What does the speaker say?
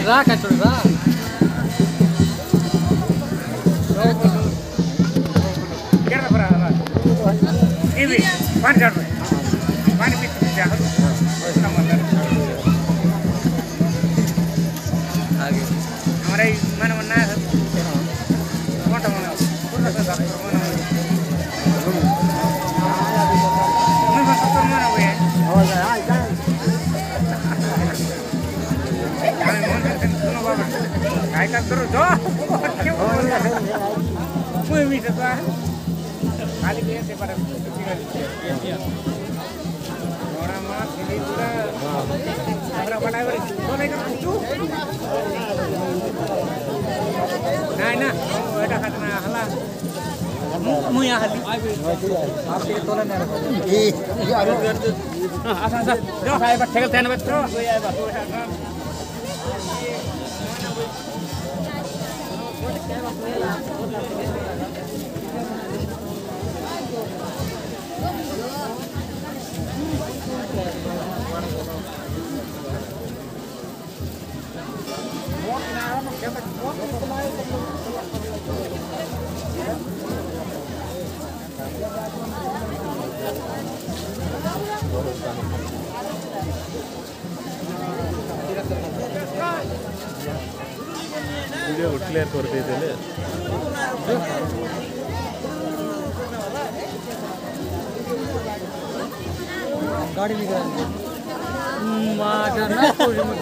Rakan tu dah. Kira berapa? Ini, pan jar. Pan itu jahar. Sama mana? हमारे मन मन्ना है कौन सा मना कौन सा मना मैं बस तो मना हुए हैं हमें मन करते सुनो बाबा काय का करो जो क्यों मुझे भी तो खाली भी ऐसे पर orang mah ini juga berapa level itu naik ke situ nah ada kata halah mu ya hali आप ये तोला नहीं रखो ये आगे asa जो saya buat tinggal tenan betul video clear कर देते ले गाड़ी निकाल मां जाना कोई मत